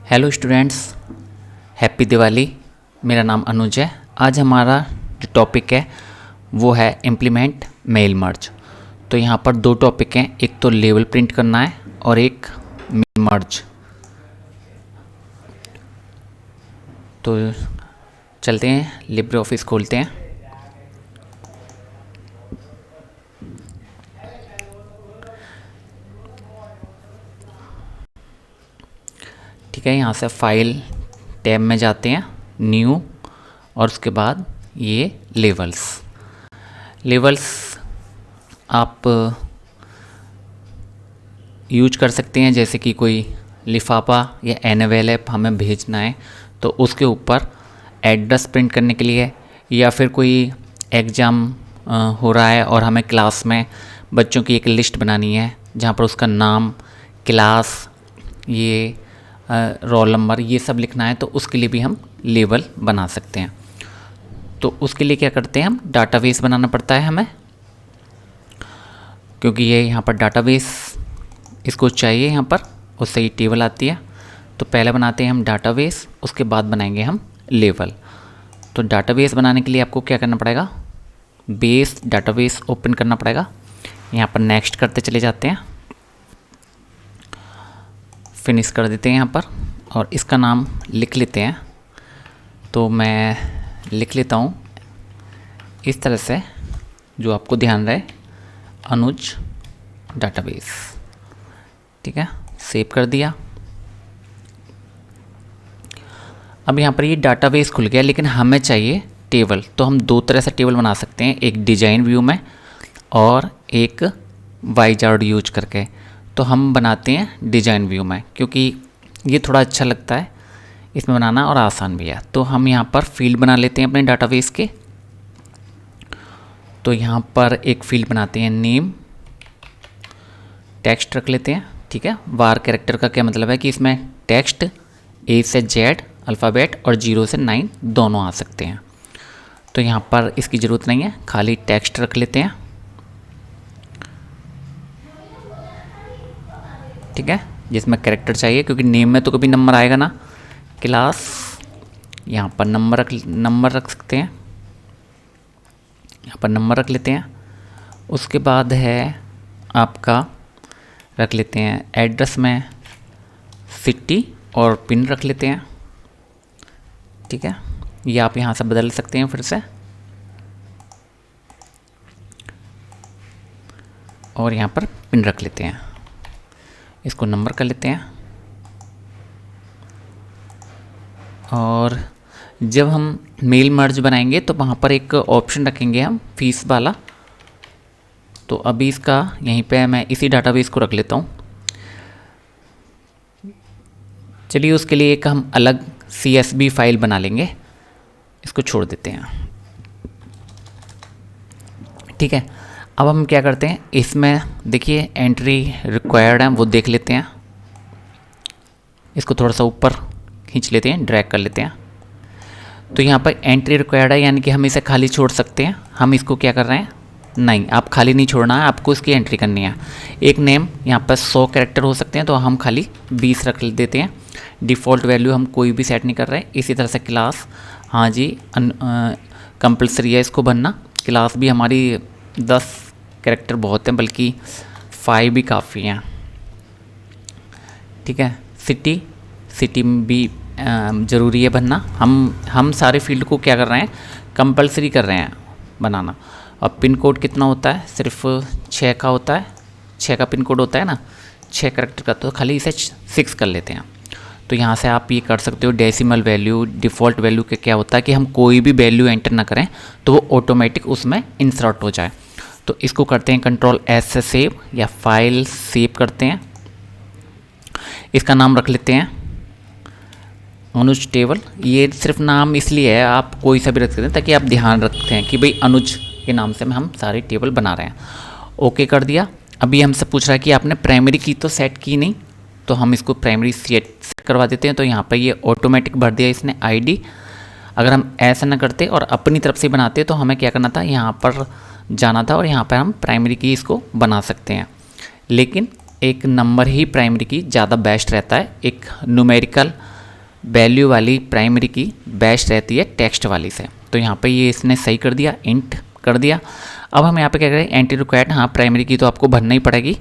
Hello students, happy Diwali. मेरा नाम अनुज है। आज हमारा जो टॉपिक है वो है इम्प्लीमेंट मेल मर्ज। तो यहाँ पर दो टॉपिक हैं, एक तो लेवल प्रिंट करना है और एक मेल मर्ज। तो चलते हैं, लिब्रे ऑफिस खोलते हैं। ठीक है, यहाँ से फाइल टैब में जाते हैं, न्यू, और उसके बाद ये लेवल्स आप यूज कर सकते हैं। जैसे कि कोई लिफाफा या एनवेलप हमें भेजना है तो उसके ऊपर एड्रेस प्रिंट करने के लिए, या फिर कोई एग्ज़ाम हो रहा है और हमें क्लास में बच्चों की एक लिस्ट बनानी है जहाँ पर उसका नाम, क्लास, ये रोल नंबर, ये सब लिखना है, तो उसके लिए भी हम लेबल बना सकते हैं। तो उसके लिए क्या करते हैं, हम डाटाबेस बनाना पड़ता है हमें, क्योंकि ये यहाँ पर डाटाबेस इसको चाहिए यहाँ पर, उससे ही टेबल आती है। तो पहले बनाते हैं हम डाटाबेस, उसके बाद बनाएंगे हम लेबल। तो डाटाबेस बनाने के लिए आपको क्या करना पड़ेगा, बेस डाटाबेस ओपन करना पड़ेगा। यहाँ पर नेक्स्ट करते चले जाते हैं, फिनिश कर देते हैं यहाँ पर, और इसका नाम लिख लेते हैं। तो मैं लिख लेता हूँ इस तरह से, जो आपको ध्यान रहे, अनुज डाटाबेस। ठीक है, सेव कर दिया। अब यहाँ पर ये डाटाबेस खुल गया, लेकिन हमें चाहिए टेबल। तो हम दो तरह से टेबल बना सकते हैं, एक डिजाइन व्यू में और एक वाइजार्ड यूज करके। तो हम बनाते हैं डिजाइन व्यू में, क्योंकि ये थोड़ा अच्छा लगता है इसमें बनाना और आसान भी है। तो हम यहाँ पर फील्ड बना लेते हैं अपने डाटाबेस के। तो यहाँ पर एक फील्ड बनाते हैं, नेम, टेक्स्ट रख लेते हैं। ठीक है, वार कैरेक्टर का क्या मतलब है कि इसमें टेक्स्ट A से Z अल्फ़ाबेट और 0 से 9 दोनों आ सकते हैं। तो यहाँ पर इसकी ज़रूरत नहीं है, खाली टेक्स्ट रख लेते हैं। ठीक है, जिसमें कैरेक्टर चाहिए, क्योंकि नेम में तो कभी नंबर आएगा ना। क्लास, यहाँ पर नंबर रख सकते हैं, यहाँ पर नंबर रख लेते हैं। उसके बाद है आपका, रख लेते हैं एड्रेस में सिटी और पिन रख लेते हैं। ठीक है, ये आप यहाँ से बदल सकते हैं फिर से, और यहाँ पर पिन रख लेते हैं। इसको नंबर कर लेते हैं। और जब हम मेल मर्ज बनाएंगे तो वहाँ पर एक ऑप्शन रखेंगे हम, फीस वाला। तो अभी इसका यहीं पे मैं इसी डाटाबेस को रख लेता हूँ। चलिए, उसके लिए एक हम अलग CSV फाइल बना लेंगे, इसको छोड़ देते हैं। ठीक है, अब हम क्या करते हैं, इसमें देखिए एंट्री रिक्वायर्ड है, वो देख लेते हैं। इसको थोड़ा सा ऊपर खींच लेते हैं, ड्रैग कर लेते हैं। तो यहाँ पर एंट्री रिक्वायर्ड है, यानी कि हम इसे खाली छोड़ सकते हैं। हम इसको क्या कर रहे हैं, नहीं, आप खाली नहीं छोड़ना है, आपको इसकी एंट्री करनी है। एक नेम, यहाँ पर 100 कैरेक्टर हो सकते हैं, तो हम खाली 20 रख देते हैं। डिफ़ॉल्ट वैल्यू हम कोई भी सेट नहीं कर रहे। इसी तरह से क्लास, हाँ जी, कंपल्सरी है इसको भरना। क्लास भी हमारी 10 कैरेक्टर बहुत हैं, बल्कि 5 भी काफ़ी हैं। ठीक है, सिटी भी ज़रूरी है भरना। हम सारे फील्ड को क्या कर रहे हैं, कंपल्सरी कर रहे हैं बनाना। और पिन कोड कितना होता है, सिर्फ 6 का होता है, 6 का पिन कोड होता है ना, 6 कैरेक्टर का। तो खाली इसे 6 कर लेते हैं। तो यहाँ से आप ये कर सकते हो, डेसिमल वैल्यू, डिफ़ॉल्ट वैल्यू के क्या होता है कि हम कोई भी वैल्यू एंटर ना करें तो वो ऑटोमेटिक उसमें इंसर्ट हो जाए। तो इसको करते हैं कंट्रोल S से सेव, या फाइल सेव करते हैं। इसका नाम रख लेते हैं अनुज टेबल। ये सिर्फ नाम इसलिए है, आप कोई सा भी रख सकते हैं ताकि आप ध्यान रखते हैं कि भाई अनुज के नाम से हम सारे टेबल बना रहे हैं। ओके कर दिया। अभी हमसे पूछ रहा है कि आपने प्राइमरी की तो सेट की नहीं, तो हम इसको प्राइमरी सेट करवा देते हैं। तो यहाँ पर ये ऑटोमेटिक भर दिया इसने ID। अगर हम ऐसा ना करते और अपनी तरफ से बनाते तो हमें क्या करना था, यहाँ पर जाना था और यहाँ पर हम प्राइमरी की इसको बना सकते हैं। लेकिन एक नंबर ही प्राइमरी की ज़्यादा बेस्ट रहता है। एक न्यूमेरिकल वैल्यू वाली प्राइमरी की बेस्ट रहती है टेक्स्ट वाली से। तो यहाँ पे ये इसने सही कर दिया, इंट कर दिया। अब हम यहाँ पे क्या करें, एंट्री रिक्वायर्ड, हाँ प्राइमरी की तो आपको भरना ही पड़ेगी,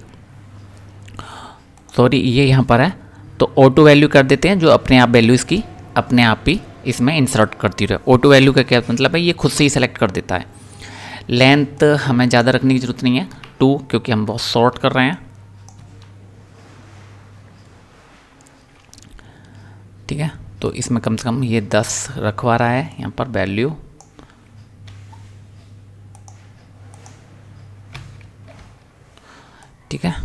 सॉरी ये यहाँ पर है, तो ऑटो वैल्यू कर देते हैं, जो अपने आप वैल्यू इसकी अपने आप ही इसमें इंसर्ट करती रहे। ऑटो वैल्यू का क्या मतलब है, ये खुद से ही सेलेक्ट कर देता है। लेंथ हमें ज़्यादा रखने की ज़रूरत नहीं है, 2, क्योंकि हम बहुत शॉर्ट कर रहे हैं। ठीक है, तो इसमें कम से कम ये 10 रखवा रहा है यहाँ पर वैल्यू। ठीक है,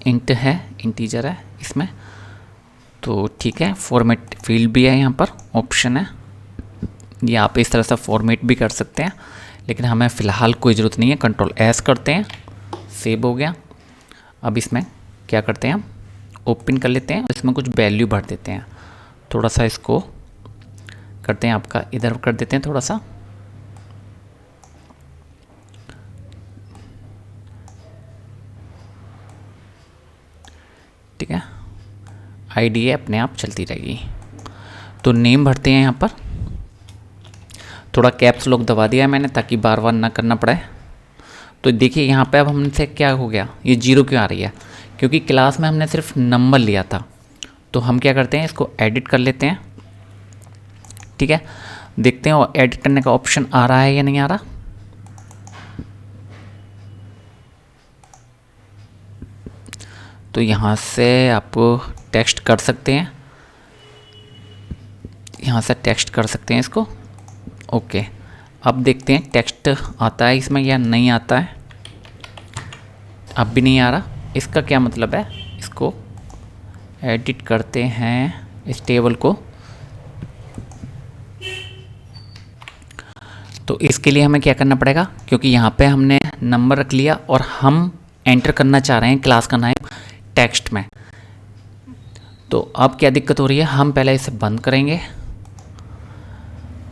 इंट है, इंटीजर है इसमें, तो ठीक है। फॉर्मेट फील्ड भी है यहाँ पर, ऑप्शन है, ये आप इस तरह से फॉर्मेट भी कर सकते हैं, लेकिन हमें फ़िलहाल कोई ज़रूरत नहीं है। कंट्रोल एस करते हैं, सेव हो गया। अब इसमें क्या करते हैं, हम ओपन कर लेते हैं, इसमें कुछ वैल्यू भर देते हैं। थोड़ा सा इसको करते हैं, आपका इधर कर देते हैं थोड़ा सा, ठीक है। आईडी अपने आप चलती रहेगी। तो नेम भरते हैं यहाँ पर, थोड़ा कैप्स लॉक दबा दिया है मैंने ताकि बार बार ना करना पड़े। तो देखिए यहाँ पे अब हमसे क्या हो गया, ये 0 क्यों आ रही है, क्योंकि क्लास में हमने सिर्फ नंबर लिया था। तो हम क्या करते हैं, इसको एडिट कर लेते हैं। ठीक है, देखते हैं एडिट करने का ऑप्शन आ रहा है या नहीं आ रहा। तो यहाँ से आप टेक्स्ट कर सकते हैं, यहाँ से टेक्स्ट कर सकते हैं इसको। ओके, अब देखते हैं टेक्स्ट आता है इसमें या नहीं आता है। अब भी नहीं आ रहा, इसका क्या मतलब है, इसको एडिट करते हैं इस टेबल को। तो इसके लिए हमें क्या करना पड़ेगा, क्योंकि यहाँ पे हमने नंबर रख लिया और हम एंटर करना चाह रहे हैं क्लास का नाम टेक्स्ट में। तो अब क्या दिक्कत हो रही है, हम पहले इसे बंद करेंगे,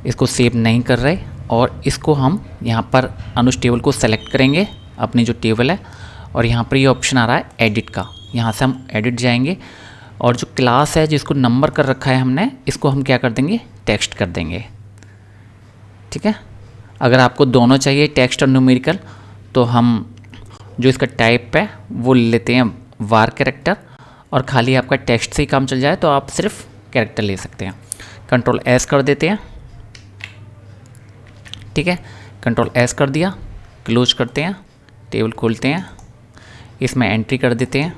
इसको सेव नहीं कर रहे, और इसको हम यहाँ पर अनुज टेबल को सेलेक्ट करेंगे, अपनी जो टेबल है, और यहाँ पर ये ऑप्शन आ रहा है एडिट का। यहाँ से हम एडिट जाएंगे और जो क्लास है जिसको नंबर कर रखा है हमने, इसको हम क्या कर देंगे, टेक्स्ट कर देंगे। ठीक है, अगर आपको दोनों चाहिए टेक्स्ट और न्यूमेरिकल, तो हम जो इसका टाइप है वो लेते हैं वार कैरेक्टर, और खाली आपका टेक्स्ट से ही काम चल जाए तो आप सिर्फ कैरेक्टर ले सकते हैं। कंट्रोल एस कर देते हैं। ठीक है, कंट्रोल एस कर दिया, क्लोज करते हैं, टेबल खोलते हैं, इसमें एंट्री कर देते हैं।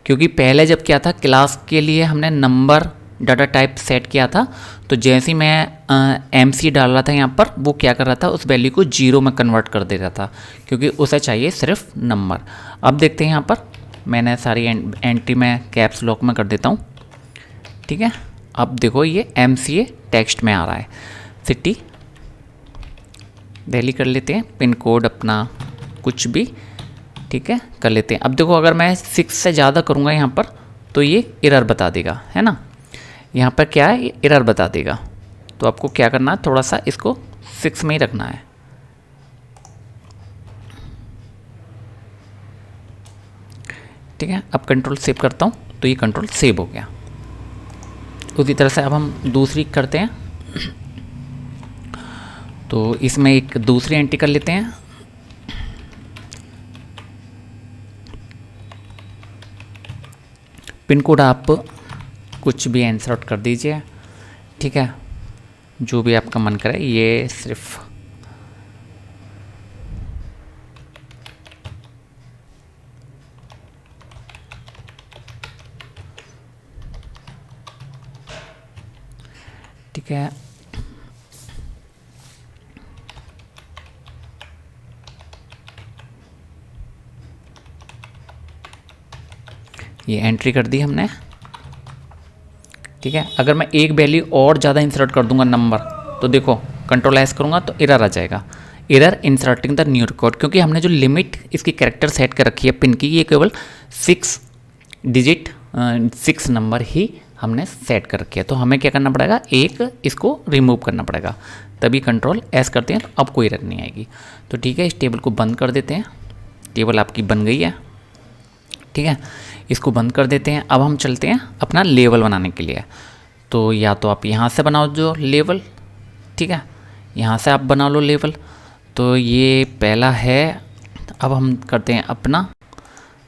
क्योंकि पहले जब क्या था, क्लास के लिए हमने नंबर डाटा टाइप सेट किया था, तो जैसे ही मैं MC डाल रहा था यहाँ पर, वो क्या कर रहा था, उस वैल्यू को 0 में कन्वर्ट कर दे रहा था, क्योंकि उसे चाहिए सिर्फ नंबर। अब देखते हैं यहाँ पर, मैंने सारी एंट्री में कैप्स लॉक में कर देता हूँ। ठीक है, अब देखो ये MCA टेक्स्ट में आ रहा है। सिटी दिल्ली कर लेते हैं, पिन कोड अपना कुछ भी, ठीक है, कर लेते हैं। अब देखो अगर मैं 6 से ज़्यादा करूँगा यहाँ पर, तो ये एरर बता देगा, है ना। यहाँ पर क्या है, एरर बता देगा। तो आपको क्या करना है, थोड़ा सा इसको 6 में ही रखना है। ठीक है, अब कंट्रोल सेव करता हूँ, तो ये कंट्रोल सेव हो गया। उसी तरह से अब हम दूसरी करते हैं, तो इसमें एक दूसरी एंट्री कर लेते हैं। पिन कोड आप कुछ भी इंसर्ट कर दीजिए, ठीक है, जो भी आपका मन करे। ये सिर्फ ठीक है, ये एंट्री कर दी हमने। ठीक है, अगर मैं एक वैल्यू और ज़्यादा इंसर्ट कर दूंगा नंबर, तो देखो कंट्रोल एस करूँगा तो एरर आ जाएगा, error inserting the new record, क्योंकि हमने जो लिमिट इसकी कैरेक्टर सेट कर रखी है पिन की, ये केवल 6 डिजिट 6 नंबर ही हमने सेट कर रखी है। तो हमें क्या करना पड़ेगा, एक इसको रिमूव करना पड़ेगा, तभी कंट्रोल एस करते हैं तो अब कोई एरर नहीं आएगी। तो ठीक है, इस टेबल को बंद कर देते हैं, टेबल आपकी बन गई है। ठीक है, इसको बंद कर देते हैं। अब हम चलते हैं अपना लेवल बनाने के लिए। तो या तो आप यहाँ से बनाओ जो लेवल, ठीक है, यहाँ से आप बना लो लेवल। तो ये पहला है। अब हम करते हैं अपना,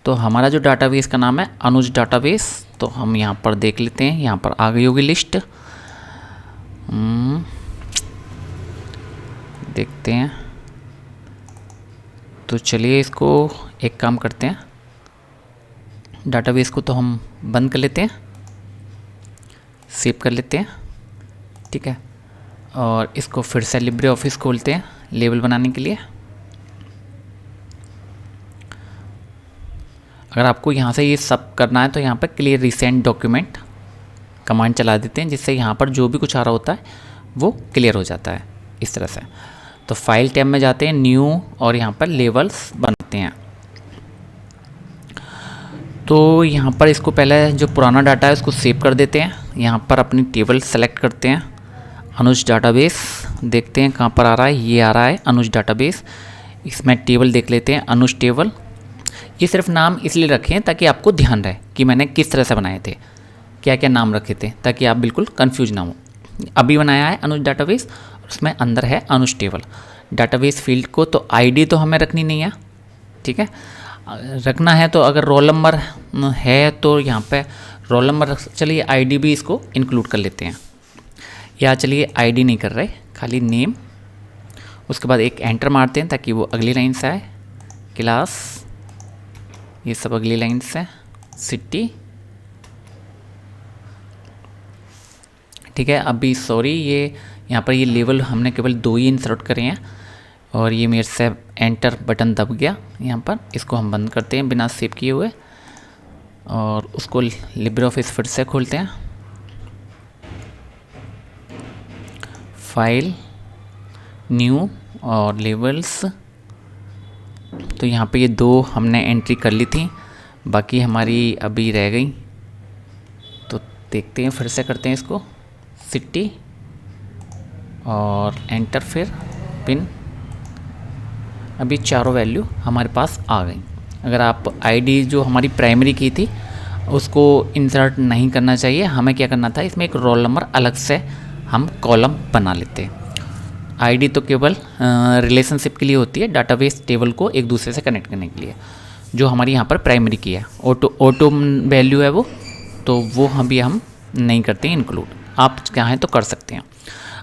तो हमारा जो डाटाबेस का नाम है अनुज डाटाबेस। तो हम यहाँ पर देख लेते हैं, यहाँ पर आ गई होगी लिस्ट। देखते हैं। तो चलिए इसको एक काम करते हैं, डाटाबेस को तो हम बंद कर लेते हैं, सेव कर लेते हैं, ठीक है। और इसको फिर से लिब्रे ऑफिस खोलते हैं लेवल बनाने के लिए। अगर आपको यहाँ से ये सब करना है तो यहाँ पर क्लियर रिसेंट डॉक्यूमेंट कमांड चला देते हैं, जिससे यहाँ पर जो भी कुछ आ रहा होता है वो क्लियर हो जाता है इस तरह से। तो फाइल टैब में जाते हैं, न्यू, और यहाँ पर लेवल्स बनाते हैं। तो यहाँ पर इसको पहले जो पुराना डाटा है उसको सेव कर देते हैं। यहाँ पर अपनी टेबल सेलेक्ट करते हैं, अनुज डाटाबेस, देखते हैं कहाँ पर आ रहा है। ये आ रहा है अनुज डाटाबेस। इसमें टेबल देख लेते हैं, अनुज टेबल। ये सिर्फ नाम इसलिए रखे हैं ताकि आपको ध्यान रहे कि मैंने किस तरह से बनाए थे, क्या क्या नाम रखे थे, ताकि आप बिल्कुल कंफ्यूज ना हो। अभी बनाया है अनुज डाटाबेस, उसमें अंदर है अनुज टेबल। डाटाबेस फील्ड को तो आईडी तो हमें रखनी नहीं है, ठीक है। रखना है तो अगर रोल नंबर है तो यहाँ पे रोल नंबर, चलिए आईडी भी इसको इंक्लूड कर लेते हैं। या चलिए आईडी नहीं कर रहे, खाली नेम। उसके बाद एक एंटर मारते हैं ताकि वो अगली लाइन से आए। क्लास, ये सब अगली लाइन से। सिटी, ठीक है। अभी सॉरी, ये यहाँ पर ये लेवल हमने केवल 2 ही इंसर्ट करे हैं और ये मेरे से एंटर बटन दब गया यहाँ पर। इसको हम बंद करते हैं बिना सेव किए हुए और उसको लिब्रे ऑफिस फिर से खोलते हैं। फाइल, न्यू और लेवल्स। तो यहाँ पे ये 2 हमने एंट्री कर ली थी, बाकी हमारी अभी रह गई। तो देखते हैं, फिर से करते हैं इसको, सिटी और एंटर, फिर पिन। अभी चारों वैल्यू हमारे पास आ गई। अगर आप आईडी जो हमारी प्राइमरी की थी उसको इंसर्ट नहीं करना चाहिए, हमें क्या करना था, इसमें एक रोल नंबर अलग से हम कॉलम बना लेते। आईडी तो केवल रिलेशनशिप के लिए होती है, डाटाबेस टेबल को एक दूसरे से कनेक्ट करने के लिए, जो हमारी यहाँ पर प्राइमरी की है। ऑटो वैल्यू है वो, तो वो हम नहीं करते हैं इंक्लूड। आप चाहें तो कर सकते हैं।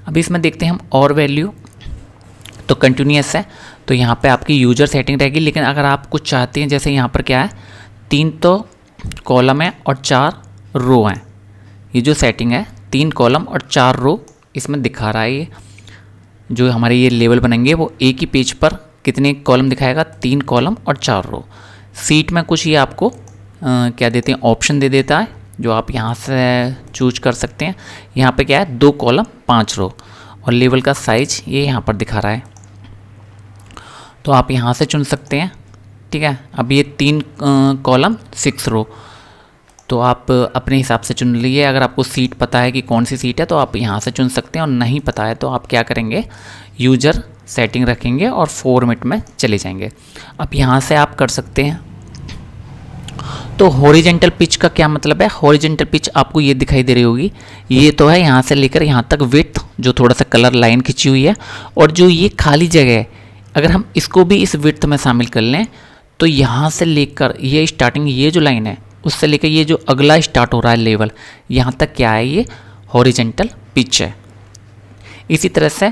अभी इसमें देखते हैं हम और वैल्यू, तो कंटिन्यूअस है तो यहाँ पे आपकी यूजर सेटिंग रहेगी। लेकिन अगर आप कुछ चाहते हैं, जैसे यहाँ पर क्या है, 3 तो कॉलम है और 4 रो हैं। ये जो सेटिंग है 3 कॉलम और 4 रो इसमें दिखा रहा है। ये जो हमारे ये लेवल बनेंगे वो एक ही पेज पर कितने कॉलम दिखाएगा, 3 कॉलम और 4 रो। सीट में कुछ ये आपको क्या देते हैं, ऑप्शन दे देता है, जो आप यहाँ से चूज कर सकते हैं। यहाँ पे क्या है, 2 कॉलम 5 रो, और लेवल का साइज ये यहाँ पर दिखा रहा है, तो आप यहाँ से चुन सकते हैं, ठीक है। अब ये 3 कॉलम 6 रो, तो आप अपने हिसाब से चुन लीजिए। अगर आपको सीट पता है कि कौन सी सीट है तो आप यहाँ से चुन सकते हैं, और नहीं पता है तो आप क्या करेंगे, यूजर सेटिंग रखेंगे और फॉर्मेट में चले जाएंगे। अब यहाँ से आप कर सकते हैं। तो हॉरिजेंटल पिच का क्या मतलब है, हॉरिजेंटल पिच आपको ये दिखाई दे रही होगी, ये तो है यहाँ से लेकर यहाँ तक विड्थ, जो थोड़ा सा कलर लाइन खिंची हुई है, और जो ये खाली जगह है अगर हम इसको भी इस विड्थ में शामिल कर लें तो यहाँ से लेकर ये स्टार्टिंग, ये जो लाइन है उससे लेकर ये जो अगला स्टार्ट हो रहा है लेवल, यहाँ तक क्या है, ये हॉरिजेंटल पिच है। इसी तरह से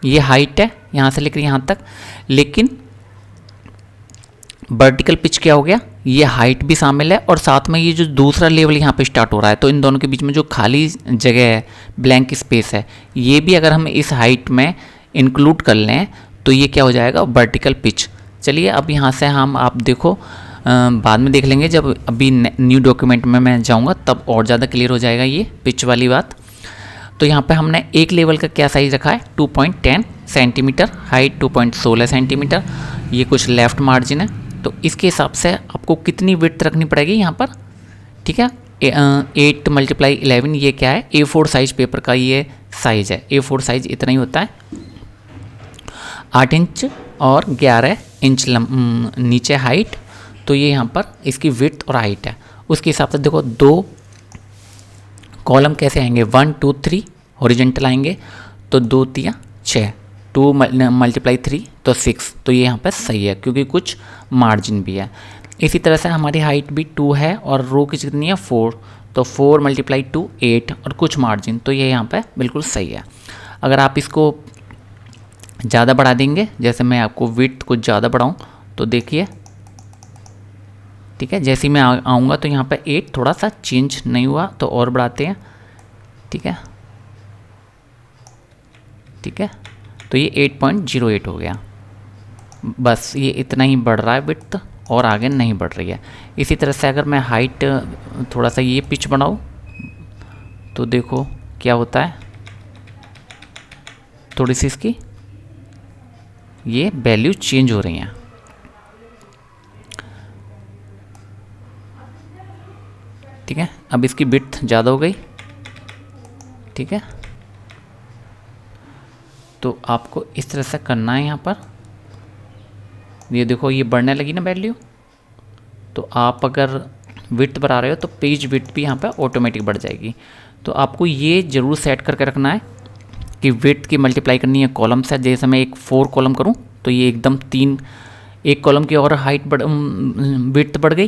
ये हाइट है यहाँ से लेकर यहाँ तक, लेकिन वर्टिकल पिच क्या हो गया, ये हाइट भी शामिल है और साथ में ये जो दूसरा लेवल यहाँ पे स्टार्ट हो रहा है, तो इन दोनों के बीच में जो खाली जगह है, ब्लैंक स्पेस है, ये भी अगर हम इस हाइट में इंक्लूड कर लें तो ये क्या हो जाएगा, वर्टिकल पिच। चलिए अब यहाँ से आप देखो, बाद में देख लेंगे, जब अभी न्यू डॉक्यूमेंट में मैं जाऊँगा तब और ज़्यादा क्लियर हो जाएगा ये पिच वाली बात। तो यहाँ पे हमने एक लेवल का क्या साइज़ रखा है, 2.10 सेंटीमीटर, हाइट 2.16 सेंटीमीटर, ये कुछ लेफ़्ट मार्जिन है, तो इसके हिसाब से आपको कितनी विड्थ रखनी पड़ेगी यहाँ पर, ठीक है। 8 × 11, ये क्या है, A4 साइज पेपर का ये साइज़ है। A4 साइज इतना ही होता है, 8 इंच और 11 इंच नीचे हाइट, तो ये यहाँ पर इसकी विड्थ और हाइट है। उसके हिसाब से देखो 2 कॉलम कैसे आएंगे, 1 2 3 हॉरिजेंटल आएंगे, तो 2 3 6, 2 × 3 तो 6, तो ये यहाँ पर सही है क्योंकि कुछ मार्जिन भी है। इसी तरह से हमारी हाइट भी 2 है और रो की कितनी है 4, तो 4 × 2 8 और कुछ मार्जिन, तो ये यहाँ पे बिल्कुल सही है। अगर आप इसको ज़्यादा बढ़ा देंगे, जैसे मैं आपको विड्थ कुछ ज़्यादा बढ़ाऊँ तो देखिए, ठीक है, जैसे ही मैं आऊँगा तो यहाँ पे 8 थोड़ा सा चेंज नहीं हुआ, तो और बढ़ाते हैं, ठीक है, ठीक है, तो ये 8.08 हो गया। बस ये इतना ही बढ़ रहा है विड्थ, और आगे नहीं बढ़ रही है। इसी तरह से अगर मैं हाइट थोड़ा सा ये पिच बढ़ाऊँ तो देखो क्या होता है, थोड़ी सी इसकी ये वैल्यू चेंज हो रही हैं। ठीक है, अब इसकी विड्थ ज़्यादा हो गई, ठीक है, तो आपको इस तरह से करना है। यहाँ पर ये देखो ये बढ़ने लगी ना वैल्यू, तो आप अगर विड्थ बढ़ा रहे हो तो पेज विड्थ भी यहाँ पे ऑटोमेटिक बढ़ जाएगी। तो आपको ये ज़रूर सेट करके रखना है कि विड्थ की मल्टीप्लाई करनी है कॉलम से। जैसे मैं एक 4 कॉलम करूँ तो ये एकदम 3, एक कॉलम की और हाइट विड्थ बढ़ गई,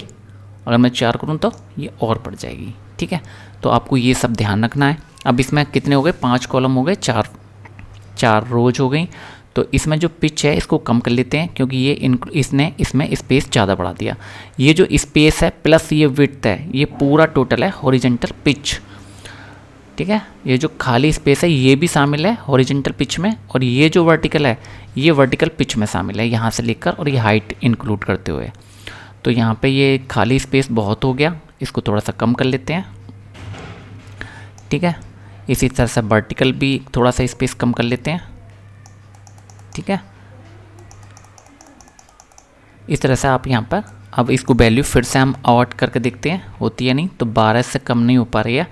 अगर मैं 4 करूँ तो ये और बढ़ जाएगी, ठीक है। तो आपको ये सब ध्यान रखना है। अब इसमें कितने हो गए, 5 कॉलम हो गए, 4 रोज हो गई। तो इसमें जो पिच है इसको कम कर लेते हैं क्योंकि ये इसने इसमें स्पेस ज़्यादा बढ़ा दिया। ये जो स्पेस है प्लस ये विड्थ है, ये पूरा टोटल है हॉरिजॉन्टल पिच, ठीक है। ये जो खाली स्पेस है ये भी शामिल है हॉरिजॉन्टल पिच में, और ये जो वर्टिकल है ये वर्टिकल पिच में शामिल है, यहाँ से लेकर और ये हाइट इंक्लूड करते हुए। तो यहाँ पे ये खाली स्पेस बहुत हो गया, इसको थोड़ा सा कम कर लेते हैं, ठीक है। इसी तरह से वर्टिकल भी थोड़ा सा स्पेस कम कर लेते हैं, ठीक है। इस तरह से आप यहाँ पर अब इसको वैल्यू फिर से हम आउट करके देखते हैं होती है नहीं, तो 12 से कम नहीं हो पा रही है,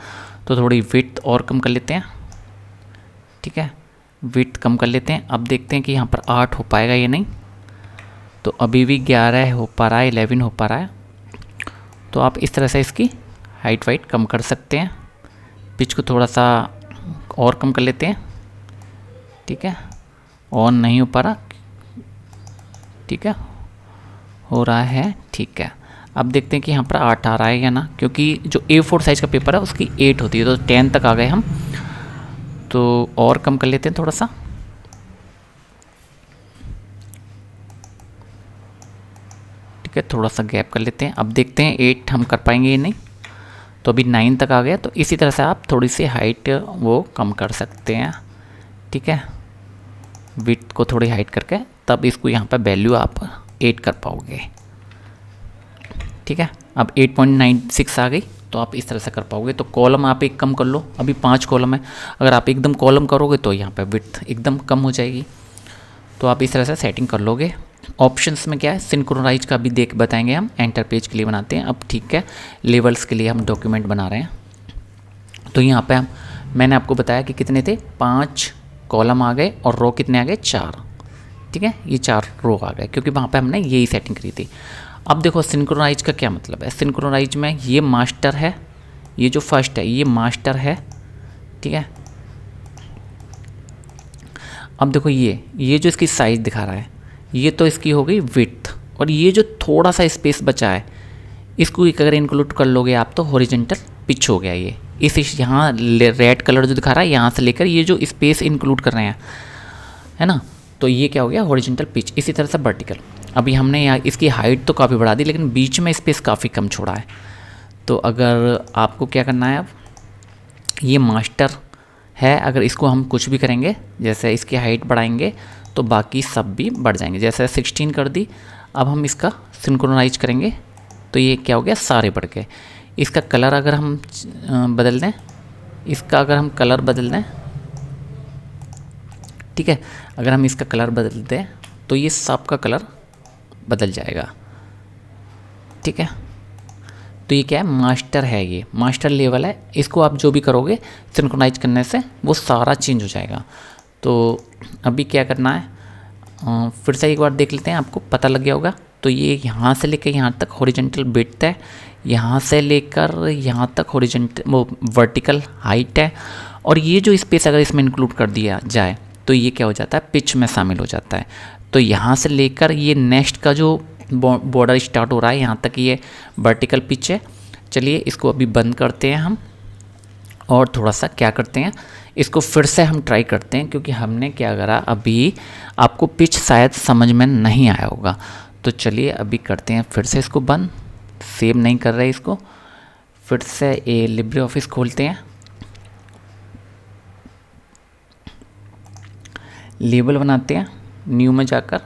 तो थोड़ी विड्थ और कम कर लेते हैं, ठीक है, विड्थ कम कर लेते हैं। अब देखते हैं कि यहाँ पर 8 हो पाएगा या नहीं, तो अभी भी 11 हो पा रहा है, 11 हो पा रहा है। तो आप इस तरह से इसकी हाइट वाइट कम कर सकते हैं, पिच को थोड़ा सा और कम कर लेते हैं, ठीक है, और नहीं हो पा रहा, ठीक है, हो रहा है, ठीक है। अब देखते हैं कि यहाँ पर 8 आ रहा है या ना, क्योंकि जो A4 साइज़ का पेपर है उसकी 8 होती है, तो 10 तक आ गए हम, तो और कम कर लेते हैं थोड़ा सा, ठीक है, थोड़ा सा गैप कर लेते हैं। अब देखते हैं 8 हम कर पाएंगे या नहीं, तो अभी 9 तक आ गया। तो इसी तरह से आप थोड़ी सी हाइट वो कम कर सकते हैं, ठीक है, विड्थ को थोड़ी हाइट करके, तब इसको यहाँ पर वैल्यू आप 8 कर पाओगे, ठीक है। अब 8.96 आ गई, तो आप इस तरह से कर पाओगे। तो कॉलम आप एक कम कर लो, अभी 5 कॉलम है, अगर आप एकदम कॉलम करोगे तो यहाँ पे विड्थ एकदम कम हो जाएगी। तो आप इस तरह से सेटिंग कर लोगे। ऑप्शंस में क्या है, सिंक्रोनाइज का भी बताएंगे हम, एंटर पेज के लिए बनाते हैं। अब ठीक है, लेवल्स के लिए हम डॉक्यूमेंट बना रहे हैं। तो यहाँ पे मैंने आपको बताया कि कितने थे, 5 कॉलम आ गए और रो कितने आ गए, 4, ठीक है, ये 4 रो आ गए क्योंकि वहाँ पे हमने यही सेटिंग करी थी। अब देखो सिंक्रोनाइज का क्या मतलब है। सिंक्रोनाइज में ये मास्टर है, ये जो फर्स्ट है ये मास्टर है, ठीक है। अब देखो ये जो इसकी साइज़ दिखा रहा है, ये तो इसकी हो गई विड्थ, और ये जो थोड़ा सा स्पेस बचा है इसको अगर इंक्लूड कर लोगे आप तो हॉरिजॉन्टल पिच हो गया। ये इस यहाँ रेड कलर जो दिखा रहा है यहाँ से लेकर ये जो स्पेस इंक्लूड कर रहे हैं, है ना, तो ये क्या हो गया, हॉरिजॉन्टल पिच। इसी तरह से वर्टिकल, अभी हमने यहाँ इसकी हाइट तो काफ़ी बढ़ा दी लेकिन बीच में स्पेस काफ़ी कम छोड़ा है। तो अगर आपको क्या करना है, अब ये मास्टर है, अगर इसको हम कुछ भी करेंगे, जैसे इसकी हाइट बढ़ाएंगे तो बाकी सब भी बढ़ जाएंगे। जैसे 16 कर दी, अब हम इसका सिंक्रोनाइज करेंगे तो ये क्या हो गया, सारे बढ़ गए। इसका कलर अगर हम बदल दें, इसका अगर हम कलर बदल दें, ठीक है, अगर हम इसका कलर बदल दें तो ये सब का कलर बदल जाएगा, ठीक है। तो ये क्या है, मास्टर है, ये मास्टर लेवल है, इसको आप जो भी करोगे सिंक्रोनाइज करने से वो सारा चेंज हो जाएगा। तो अभी क्या करना है, फिर से एक बार देख लेते हैं, आपको पता लग गया होगा। तो ये यहाँ से लेकर यहाँ तक हॉरिजॉन्टल विड्थ है, यहाँ से लेकर यहाँ तक हॉरिजॉन्टल वो वर्टिकल हाइट है। और ये जो स्पेस अगर इसमें इंक्लूड कर दिया जाए तो ये क्या हो जाता है, पिच में शामिल हो जाता है। तो यहाँ से लेकर ये नेक्स्ट का जो बॉर्डर स्टार्ट हो रहा है यहाँ तक ये वर्टिकल पिच है। चलिए इसको अभी बंद करते हैं हम और थोड़ा सा क्या करते हैं, इसको फिर से हम ट्राई करते हैं, क्योंकि हमने क्या करा अभी आपको पिच शायद समझ में नहीं आया होगा। तो चलिए अभी करते हैं फिर से इसको बंद, सेव नहीं कर रहे इसको, फिर से ये लिब्रे ऑफिस खोलते हैं, लेबल बनाते हैं न्यू में जाकर,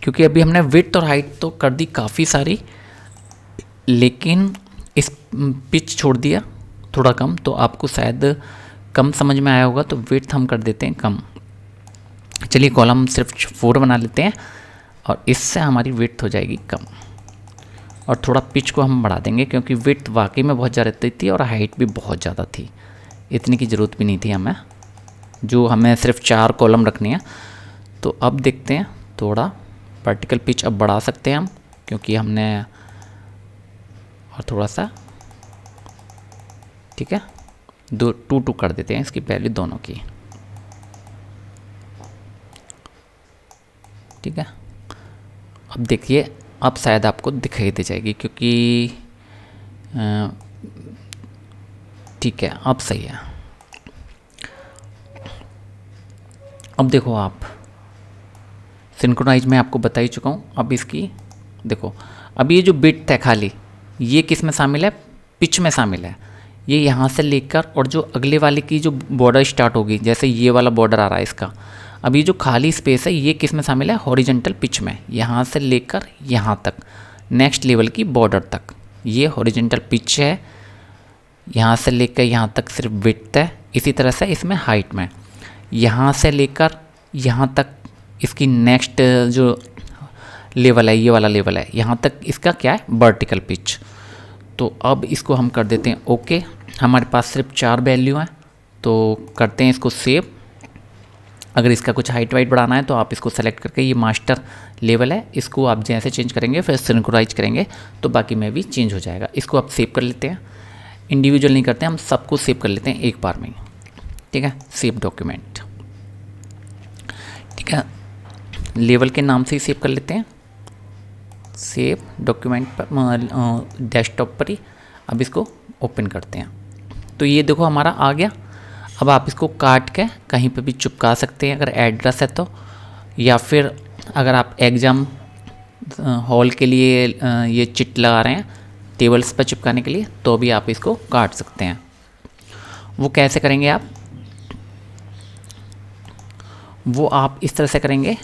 क्योंकि अभी हमने विड्थ और हाइट तो कर दी काफ़ी सारी, लेकिन इस पिच छोड़ दिया थोड़ा कम, तो आपको शायद कम समझ में आया होगा। तो विड्थ हम कर देते हैं कम। चलिए कॉलम सिर्फ 4 बना लेते हैं और इससे हमारी विड्थ हो जाएगी कम, और थोड़ा पिच को हम बढ़ा देंगे, क्योंकि विड्थ वाकई में बहुत ज़्यादा थी और हाइट भी बहुत ज़्यादा थी, इतनी की ज़रूरत भी नहीं थी हमें, जो हमें सिर्फ 4 कॉलम रखनी है। तो अब देखते हैं थोड़ा वर्टिकल पिच अब बढ़ा सकते हैं हम, क्योंकि हमने, और थोड़ा सा ठीक है 2 कर देते हैं इसकी वैल्यू दोनों की, ठीक है। अब देखिए अब शायद आपको दिखाई दे जाएगी, क्योंकि ठीक है अब सही है। अब देखो आप सिंक्रोनाइज में आपको बता ही चुका हूँ। अब इसकी देखो, अब ये जो बिट है खाली, ये किस में शामिल है, पिच में शामिल है। ये यहाँ से लेकर और जो अगले वाले की जो बॉर्डर स्टार्ट होगी, जैसे ये वाला बॉर्डर आ रहा है इसका, अब ये जो खाली स्पेस है ये किस में शामिल है, हॉरिजॉन्टल पिच में। यहाँ से लेकर यहाँ तक नेक्स्ट लेवल की बॉर्डर तक ये हॉरिजॉन्टल पिच है, यहाँ से लेकर यहाँ तक सिर्फ विड्थ है। इसी तरह से इसमें हाइट में यहाँ से लेकर यहाँ तक इसकी नेक्स्ट जो लेवल है, ये वाला लेवल है, यहाँ तक इसका क्या है, वर्टिकल पिच। तो अब इसको हम कर देते हैं ओके। हमारे पास सिर्फ 4 वैल्यू हैं, तो करते हैं इसको सेव। अगर इसका कुछ हाइट वाइट बढ़ाना है तो आप इसको सेलेक्ट करके, ये मास्टर लेवल है, इसको आप जैसे चेंज करेंगे फिर सिंक्रोनाइज करेंगे तो बाकी में भी चेंज हो जाएगा। इसको आप सेव कर लेते हैं, इंडिविजुअल नहीं करते, हम सबको सेव कर लेते हैं एक बार में, ठीक है। सेव डॉक्यूमेंट, ठीक है, लेवल के नाम से ही सेव कर लेते हैं, सेव डॉक्यूमेंट पर डेस्कटॉप पर ही। अब इसको ओपन करते हैं तो ये देखो हमारा आ गया। अब आप इसको काट के कहीं पे भी चिपका सकते हैं अगर एड्रेस है तो, या फिर अगर आप एग्ज़ाम हॉल के लिए ये चिट लगा रहे हैं टेबल्स पर चिपकाने के लिए, तो भी आप इसको काट सकते हैं। वो कैसे करेंगे आप, वो आप इस तरह से करेंगे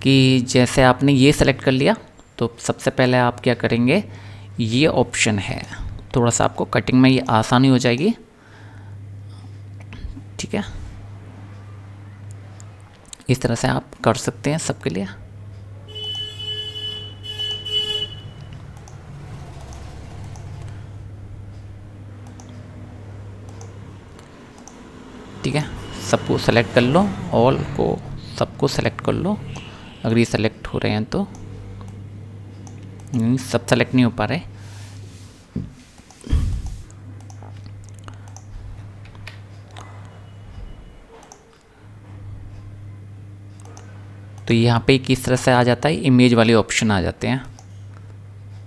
कि जैसे आपने ये सेलेक्ट कर लिया तो सबसे पहले आप क्या करेंगे, ये ऑप्शन है, थोड़ा सा आपको कटिंग में ये आसानी हो जाएगी, ठीक है। इस तरह से आप कर सकते हैं सबके लिए। ठीक है, सबको सेलेक्ट कर लो, ऑल को सबको सेलेक्ट कर लो। अगर ये सेलेक्ट हो रहे हैं तो सब सेलेक्ट नहीं हो पा रहे, तो यहाँ पे किस तरह से आ जाता है, इमेज वाले ऑप्शन आ जाते हैं,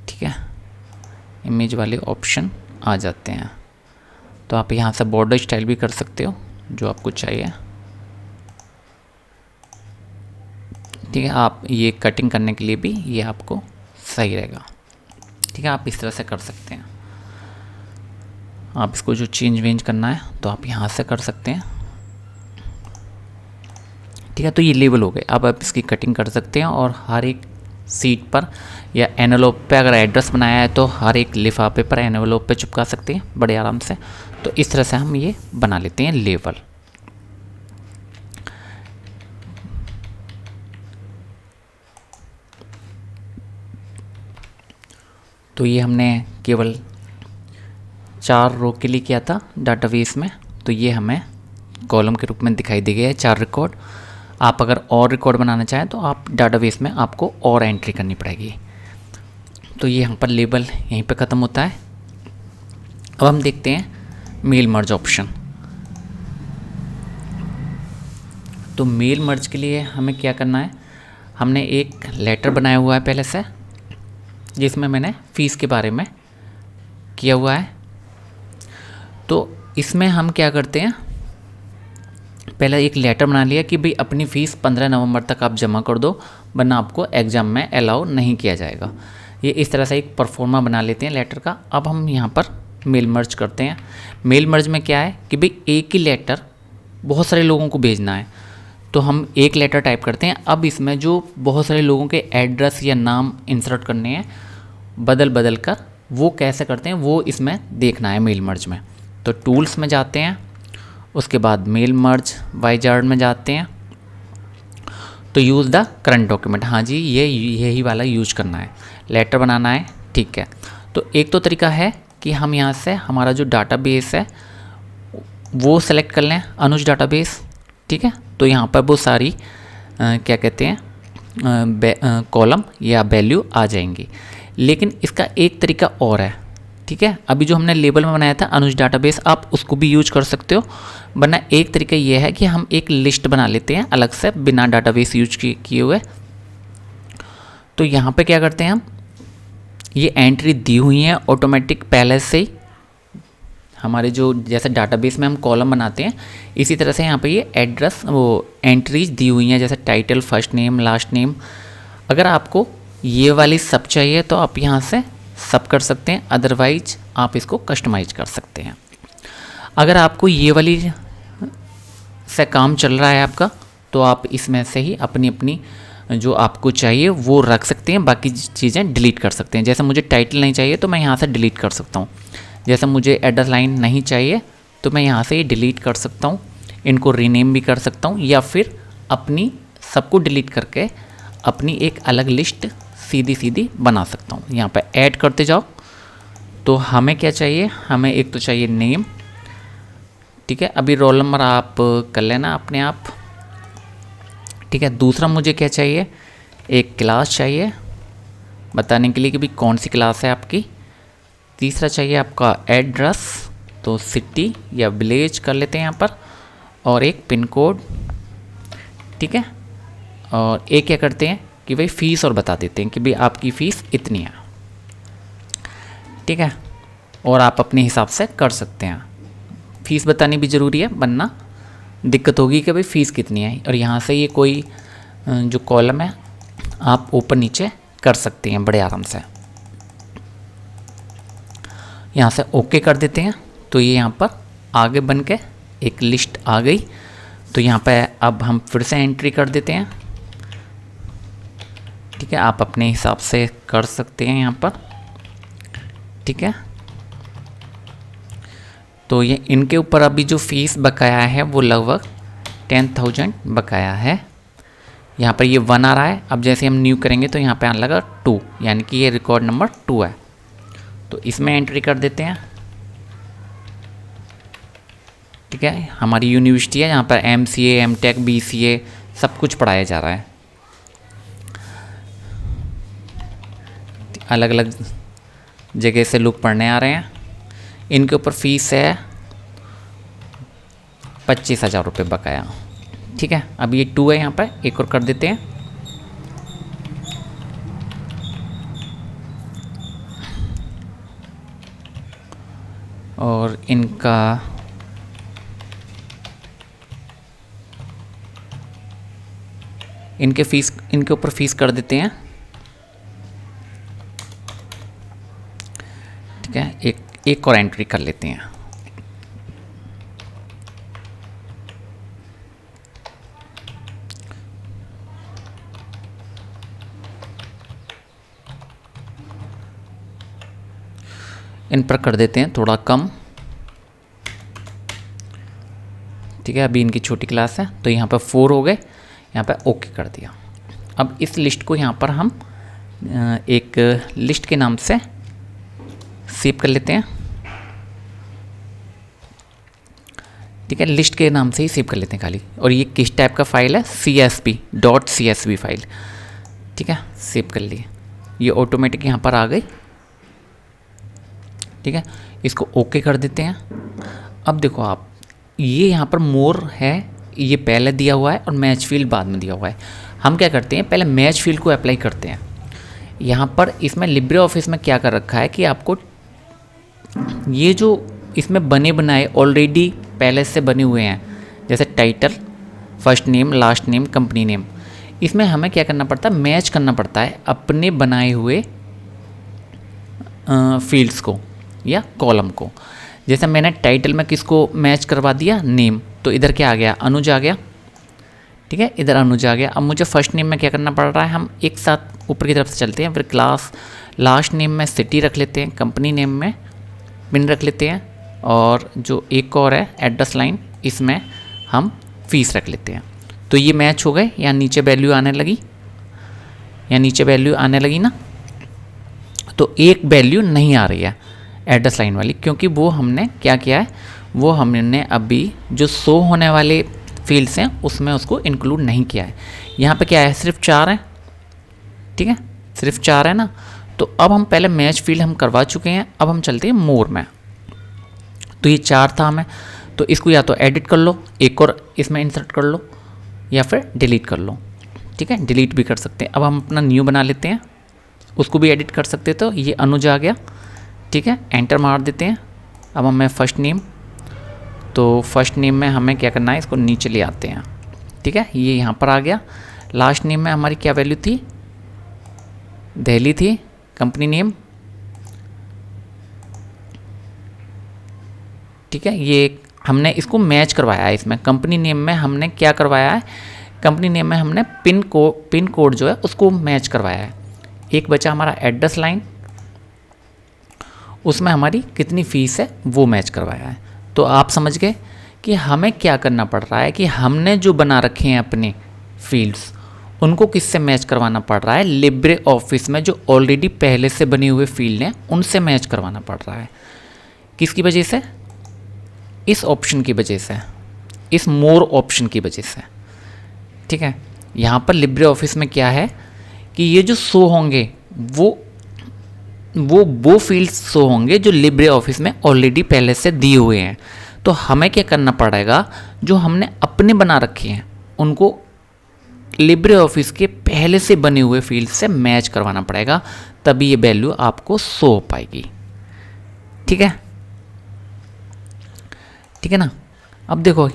ठीक है, इमेज वाले ऑप्शन आ जाते हैं। तो आप यहाँ से बॉर्डर स्टाइल भी कर सकते हो जो आपको चाहिए, ठीक है। आप ये कटिंग करने के लिए भी ये आपको सही रहेगा, ठीक है। आप इस तरह से कर सकते हैं। आप इसको जो चेंज वेंज करना है तो आप यहाँ से कर सकते हैं, ठीक है। तो ये लेबल हो गए। अब आप इसकी कटिंग कर सकते हैं और हर एक सीट पर या एनवेलोप पे अगर एड्रेस बनाया है तो हर एक लिफाफे पर एनवेलोप पे चिपका सकते हैं बड़े आराम से। तो इस तरह से हम ये बना लेते हैं लेबल। तो ये हमने केवल 4 रो के लिए किया था डाटाबेस में, तो ये हमें कॉलम के रूप में दिखाई दे गया है 4 रिकॉर्ड। आप अगर और रिकॉर्ड बनाना चाहें तो आप डाटाबेस में आपको और एंट्री करनी पड़ेगी। तो ये यहाँ पर लेबल यहीं पे ख़त्म होता है। अब हम देखते हैं मेल मर्ज ऑप्शन। तो मेल मर्ज के लिए हमें क्या करना है, हमने एक लेटर बनाया हुआ है पहले से, जिसमें मैंने फ़ीस के बारे में किया हुआ है। तो इसमें हम क्या करते हैं, पहले एक लेटर बना लिया कि भाई अपनी फ़ीस 15 नवंबर तक आप जमा कर दो, वरना आपको एग्ज़ाम में अलाउ नहीं किया जाएगा। ये इस तरह से एक परफॉर्मा बना लेते हैं लेटर का। अब हम यहाँ पर मेल मर्ज करते हैं। मेल मर्ज में क्या है कि भाई एक ही लेटर बहुत सारे लोगों को भेजना है, तो हम एक लेटर टाइप करते हैं। अब इसमें जो बहुत सारे लोगों के एड्रेस या नाम इंसर्ट करने हैं बदल बदल कर, वो कैसे करते हैं वो इसमें देखना है मेल मर्ज में। तो टूल्स में जाते हैं, उसके बाद मेल मर्ज वाइजार्ड में जाते हैं। तो यूज़ द करंट डॉक्यूमेंट, हाँ जी यही वाला यूज करना है, लेटर बनाना है, ठीक है। तो एक तो तरीका है कि हम यहाँ से हमारा जो डाटाबेस है वो सेलेक्ट कर लें, अनुज डाटाबेस, ठीक है। तो यहाँ पर वो सारी क्या कहते हैं कॉलम या वैल्यू आ जाएंगी। लेकिन इसका एक तरीका और है, ठीक है। अभी जो हमने लेबल में बनाया था अनुज डाटाबेस, आप उसको भी यूज कर सकते हो, वरना एक तरीका ये है कि हम एक लिस्ट बना लेते हैं अलग से बिना डाटाबेस यूज किए हुए। तो यहाँ पे क्या करते हैं हम, ये एंट्री दी हुई है ऑटोमेटिक पहले से ही, हमारे जो जैसे डाटाबेस में हम कॉलम बनाते हैं इसी तरह से यहाँ पे ये एड्रेस वो एंट्रीज दी हुई हैं, जैसे title, first name, last name. अगर आपको ये वाली सब चाहिए तो आप यहाँ से सब कर सकते हैं, अदरवाइज आप इसको कस्टमाइज कर सकते हैं। अगर आपको ये वाली से काम चल रहा है आपका, तो आप इसमें से ही अपनी अपनी जो आपको चाहिए वो रख सकते हैं, बाकी चीज़ें डिलीट कर सकते हैं। जैसे मुझे टाइटल नहीं चाहिए तो मैं यहाँ से डिलीट कर सकता हूँ, जैसे मुझे एड्रेस लाइन नहीं चाहिए तो मैं यहाँ से ये डिलीट कर सकता हूँ, इनको रीनेम भी कर सकता हूँ, या फिर अपनी सबको डिलीट करके अपनी एक अलग लिस्ट सीधी बना सकता हूँ। यहाँ पे ऐड करते जाओ। तो हमें क्या चाहिए, हमें एक तो चाहिए नेम, ठीक है। अभी रोल नंबर आप कर लेना अपने आप, ठीक है। दूसरा मुझे क्या चाहिए, एक क्लास चाहिए बताने के लिए कि भाई कौन सी क्लास है आपकी। तीसरा चाहिए आपका एड्रेस, तो सिटी या विलेज कर लेते हैं यहाँ पर, और एक पिन कोड, ठीक है। और एक क्या करते हैं कि भाई फ़ीस और बता देते हैं कि भाई आपकी फ़ीस इतनी है, ठीक है। और आप अपने हिसाब से कर सकते हैं, फ़ीस बतानी भी ज़रूरी है वरना दिक्कत होगी कि भाई फ़ीस कितनी है। और यहाँ से ये कोई जो कॉलम है आप ऊपर नीचे कर सकते हैं बड़े आराम से। यहाँ से ओके कर देते हैं, तो ये यहाँ पर आगे बन के एक लिस्ट आ गई। तो यहाँ पे अब हम फिर से एंट्री कर देते हैं, ठीक है। आप अपने हिसाब से कर सकते हैं यहाँ पर, ठीक है। तो ये इनके ऊपर अभी जो फ़ीस बकाया है वो लगभग 10,000 बकाया है। यहाँ पर ये 1 आ रहा है। अब जैसे हम न्यू करेंगे तो यहाँ पे आने लगा 2, यानी कि ये रिकॉर्ड नंबर 2 है। तो इसमें एंट्री कर देते हैं, ठीक है। हमारी यूनिवर्सिटी है, यहाँ पर MCA, MTech, BCA सब कुछ पढ़ाया जा रहा है, अलग अलग जगह से लोग पढ़ने आ रहे हैं। इनके ऊपर फ़ीस है 25,000 रुपये बकाया, ठीक है। अब ये 2 है, यहाँ पर एक और कर देते हैं। और इनके ऊपर फ़ीस कर देते हैं, ठीक है। एक और एंट्री कर लेते हैं। इन पर कर देते हैं थोड़ा कम, ठीक है। अभी इनकी छोटी क्लास है तो यहाँ पर 4 हो गए, यहाँ पर ओके कर दिया। अब इस लिस्ट को यहाँ पर हम एक लिस्ट के नाम से सेव कर लेते हैं, ठीक है, लिस्ट के नाम से ही सेव कर लेते हैं खाली। और ये किस टाइप का फाइल है, CSV फाइल। ठीक है, सेव कर लिए, ये ऑटोमेटिक यहाँ पर आ गई। ठीक है, इसको ओके कर देते हैं। अब देखो आप, ये यहाँ पर मोर है, ये पहले दिया हुआ है और मैच फील्ड बाद में दिया हुआ है। हम क्या करते हैं, पहले मैच फील्ड को अप्लाई करते हैं। यहाँ पर इसमें लिब्रे ऑफिस में क्या कर रखा है कि आपको ये जो इसमें बने बनाए ऑलरेडी पहले से बने हुए हैं, जैसे title, first name, last name, company name, इसमें हमें क्या करना पड़ता है, मैच करना पड़ता है अपने बनाए हुए फील्ड्स को या कॉलम को। जैसे मैंने टाइटल में किसको मैच करवा दिया, नेम, तो इधर क्या आ गया, अनुज आ गया। ठीक है, इधर अनुज आ गया। अब मुझे फर्स्ट नेम में क्या करना पड़ रहा है, हम एक साथ ऊपर की तरफ से चलते हैं, फिर क्लास, लास्ट नेम में सिटी रख लेते हैं, कंपनी नेम में पिन रख लेते हैं, और जो एक और है एड्रेस लाइन, इसमें हम फीस रख लेते हैं। तो ये मैच हो गए, यहाँ नीचे वैल्यू आने लगी, यहाँ नीचे वैल्यू आने लगी ना। तो एक वैल्यू नहीं आ रही है एड्रेस लाइन वाली, क्योंकि वो हमने क्या किया है, वो हमने अभी जो शो होने वाले फील्ड्स हैं उसमें उसको इंक्लूड नहीं किया है। यहाँ पे क्या है, सिर्फ 4 है। ठीक है, सिर्फ 4 है ना। तो अब हम पहले मैच फील्ड हम करवा चुके हैं, अब हम चलते हैं मोर में। तो ये 4 था हमें, तो इसको या तो एडिट कर लो, एक और इसमें इंसर्ट कर लो, या फिर डिलीट कर लो। ठीक है, डिलीट भी कर सकते हैं। अब हम अपना न्यू बना लेते हैं, उसको भी एडिट कर सकते। तो ये अनुज आ गया। ठीक है, एंटर मार देते हैं। अब हमें फर्स्ट नेम, तो फर्स्ट नेम में हमें क्या करना है, इसको नीचे ले आते हैं। ठीक है, ये यहाँ पर आ गया। लास्ट नेम में हमारी क्या वैल्यू थी, दिल्ली थी। कंपनी नेम, ठीक है, ये हमने इसको मैच करवाया है। इसमें कंपनी नेम में हमने क्या करवाया है, कंपनी नेम में हमने पिन कोड जो है उसको मैच करवाया है। एक बचा हमारा एड्रेस लाइन, उसमें हमारी कितनी फ़ीस है वो मैच करवाया है। तो आप समझ गए कि हमें क्या करना पड़ रहा है, कि हमने जो बना रखे हैं अपने फील्ड्स, उनको किससे मैच करवाना पड़ रहा है, लिब्रे ऑफिस में जो ऑलरेडी पहले से बने हुए फील्ड हैं उनसे मैच करवाना पड़ रहा है। किसकी वजह से, इस ऑप्शन की वजह से, इस मोर ऑप्शन की वजह से। ठीक है, यहाँ पर लिब्रे ऑफिस में क्या है कि ये जो शो होंगे वो फील्ड्स शो होंगे जो लिब्रे ऑफिस में ऑलरेडी पहले से दिए हुए हैं। तो हमें क्या करना पड़ेगा, जो हमने अपने बना रखे हैं उनको लिब्रे ऑफिस के पहले से बने हुए फील्ड से मैच करवाना पड़ेगा, तभी ये वैल्यू आपको शो हो पाएगी। ठीक है, ठीक है ना। अब देखो,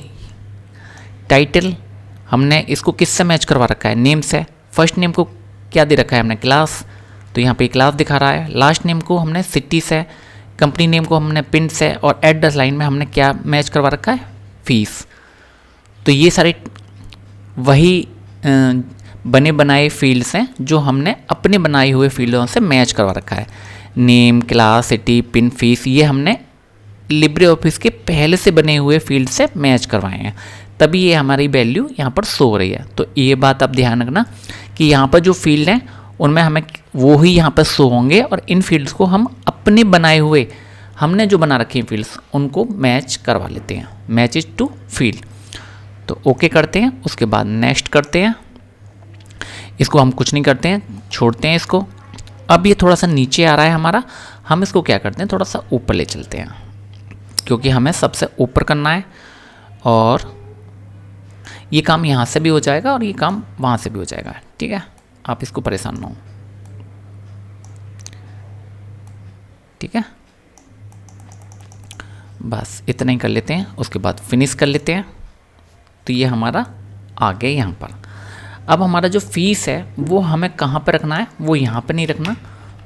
टाइटल हमने इसको किससे मैच करवा रखा है, नेम से। फर्स्ट नेम को क्या दे रखा है हमने, क्लास, तो यहाँ पे क्लास दिखा रहा है। लास्ट नेम को हमने सिटी से, कंपनी नेम को हमने पिन से, और एड्रेस लाइन में हमने क्या मैच करवा रखा है, फीस। तो ये सारे वही बने बनाए फील्ड्स हैं जो हमने अपने बनाए हुए फील्डों से मैच करवा रखा है। Name, class, city, pin, fees, ये हमने लिब्रे ऑफिस के पहले से बने हुए फील्ड से मैच करवाए हैं, तभी ये हमारी वैल्यू यहाँ पर शो हो रही है। तो ये बात आप ध्यान रखना कि यहाँ पर जो फील्ड हैं उनमें हमें वो ही यहाँ पर शो होंगे, और इन फील्ड्स को हम अपने बनाए हुए, हमने जो बना रखे हैं फील्ड्स, उनको मैच करवा लेते हैं, मैचेज टू फील्ड। तो ओके करते हैं, उसके बाद नेक्स्ट करते हैं। इसको हम कुछ नहीं करते हैं, छोड़ते हैं इसको। अब ये थोड़ा सा नीचे आ रहा है हमारा, हम इसको क्या करते हैं, थोड़ा सा ऊपर ले चलते हैं, क्योंकि हमें सबसे ऊपर करना है, और ये काम यहाँ से भी हो जाएगा और ये काम वहाँ से भी हो जाएगा। ठीक है, आप इसको परेशान ना हो। ठीक है, बस इतना ही कर लेते हैं, उसके बाद फिनिश कर लेते हैं। तो ये हमारा आ गया यहाँ पर। अब हमारा जो फीस है वो हमें कहाँ पर रखना है, वो यहाँ पर नहीं रखना।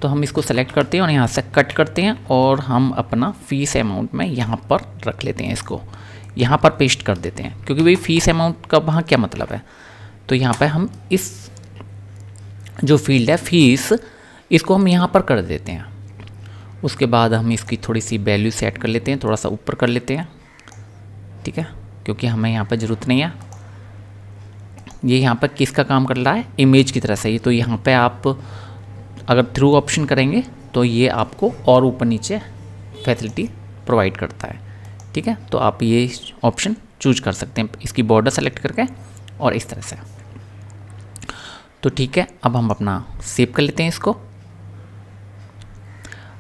तो हम इसको सेलेक्ट करते हैं और यहाँ से कट करते हैं, और हम अपना फ़ीस अमाउंट में यहाँ पर रख लेते हैं, इसको यहाँ पर पेस्ट कर देते हैं, क्योंकि वही फ़ीस अमाउंट का वहाँ क्या मतलब है। तो यहाँ पर हम इस जो फील्ड है फीस, इसको हम यहाँ पर कर देते हैं। उसके बाद हम इसकी थोड़ी सी वैल्यू सेट कर लेते हैं, थोड़ा सा ऊपर कर लेते हैं। ठीक है, क्योंकि हमें यहाँ पर ज़रूरत नहीं है। ये यहाँ पर किसका काम कर रहा है, इमेज की तरह से ही। तो यहाँ पे आप अगर थ्रू ऑप्शन करेंगे तो ये आपको और ऊपर नीचे फैसिलिटी प्रोवाइड करता है। ठीक है, तो आप ये ऑप्शन चूज कर सकते हैं इसकी बॉर्डर सेलेक्ट करके और इस तरह से। तो ठीक है, अब हम अपना सेव कर लेते हैं इसको।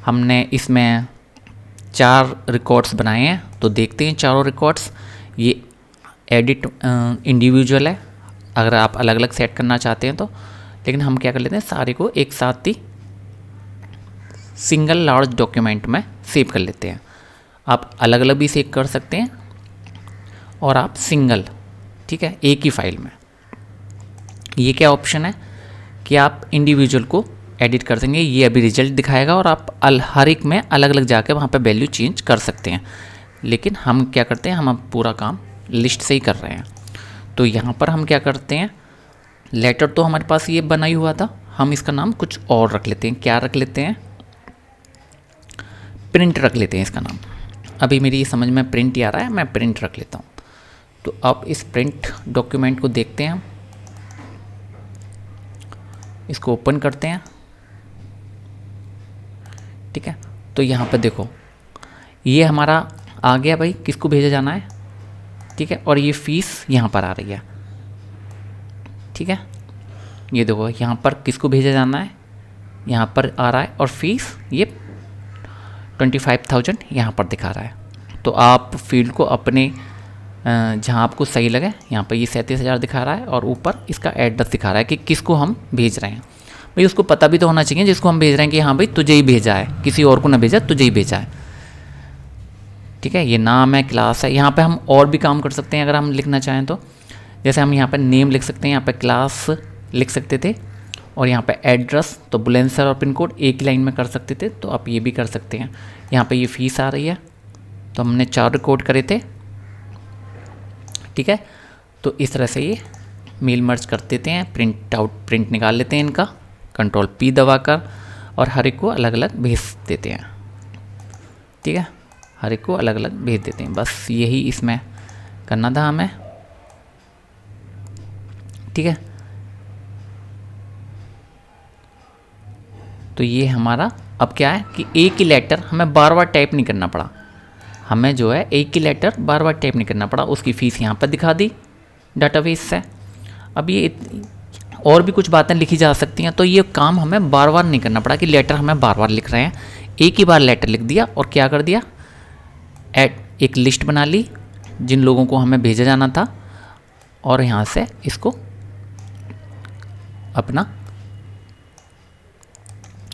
हमने इसमें 4 रिकॉर्ड्स बनाए हैं, तो देखते हैं चारों रिकॉर्ड्स। ये एडिट इंडिविजुअल है, अगर आप अलग अलग सेट करना चाहते हैं तो, लेकिन हम क्या कर लेते हैं सारे को एक साथ ही सिंगल लार्ज डॉक्यूमेंट में सेव कर लेते हैं। आप अलग अलग भी सेव कर सकते हैं और आप सिंगल, ठीक है, एक ही फाइल में। ये क्या ऑप्शन है कि आप इंडिविजुअल को एडिट कर देंगे, ये अभी रिजल्ट दिखाएगा और आप हर एक में अलग अलग जाके वहाँ पे वैल्यू चेंज कर सकते हैं। लेकिन हम क्या करते हैं, हम अब पूरा काम लिस्ट से ही कर रहे हैं। तो यहाँ पर हम क्या करते हैं, लेटर तो हमारे पास ये बना ही हुआ था, हम इसका नाम कुछ और रख लेते हैं। क्या रख लेते हैं, प्रिंट रख लेते हैं इसका नाम। अभी मेरी समझ में प्रिंट ही आ रहा है, मैं प्रिंट रख लेता हूँ। तो अब इस प्रिंट डॉक्यूमेंट को देखते हैं हम, इसको ओपन करते हैं, ठीक है। तो यहाँ पर देखो ये हमारा आ गया भाई, किसको भेजा जाना है, ठीक है। और ये फ़ीस यहाँ पर आ रही है, ठीक है। ये देखो यहाँ पर किसको भेजा जाना है, यहाँ पर आ रहा है, और फीस ये 25,000 यहाँ पर दिखा रहा है। तो आप फील्ड को अपने जहाँ आपको सही लगे, यहाँ पर ये 37,000 दिखा रहा है और ऊपर इसका एड्रेस दिखा रहा है कि किसको हम भेज रहे हैं। भाई उसको पता भी तो होना चाहिए जिसको हम भेज रहे हैं कि हाँ भाई तुझे ही भेजा है, किसी और को ना भेजा, तुझे ही भेजा है, ठीक है। ये नाम है, क्लास है। यहाँ पे हम और भी काम कर सकते हैं अगर हम लिखना चाहें तो, जैसे हम यहाँ पे नेम लिख सकते हैं, यहाँ पे क्लास लिख सकते थे, और यहाँ पे एड्रेस, तो बुलेंसर और पिन कोड एक ही लाइन में कर सकते थे, तो आप ये भी कर सकते हैं। यहाँ पे ये फ़ीस आ रही है, तो हमने 4 रिकॉर्ड करे थे, ठीक है। तो इस तरह से ये मेल मर्ज कर देते हैं, प्रिंट आउट, प्रिंट निकाल लेते हैं इनका, कंट्रोल P दबाकर, और हर एक को अलग अलग भेज देते हैं, ठीक है। हर एक को अलग अलग भेज देते हैं, बस यही इसमें करना था हमें, ठीक है। तो ये हमारा अब क्या है कि एक ही लेटर हमें बार बार टाइप नहीं करना पड़ा, हमें जो है एक ही लेटर बार बार टाइप नहीं करना पड़ा। उसकी फ़ीस यहाँ पर दिखा दी डाटाबेस से। अब ये और भी कुछ बातें लिखी जा सकती हैं, तो ये काम हमें बार बार नहीं करना पड़ा कि लेटर हमें बार बार लिख रहे हैं। एक ही बार लेटर लिख दिया और क्या कर दिया, एक लिस्ट बना ली जिन लोगों को हमें भेजा जाना था, और यहाँ से इसको अपना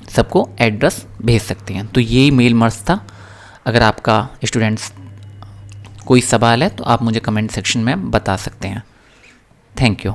सबको एड्रेस भेज सकते हैं। तो यही मेल मर्ज था। अगर आपका स्टूडेंट्स कोई सवाल है तो आप मुझे कमेंट सेक्शन में बता सकते हैं। Thank you.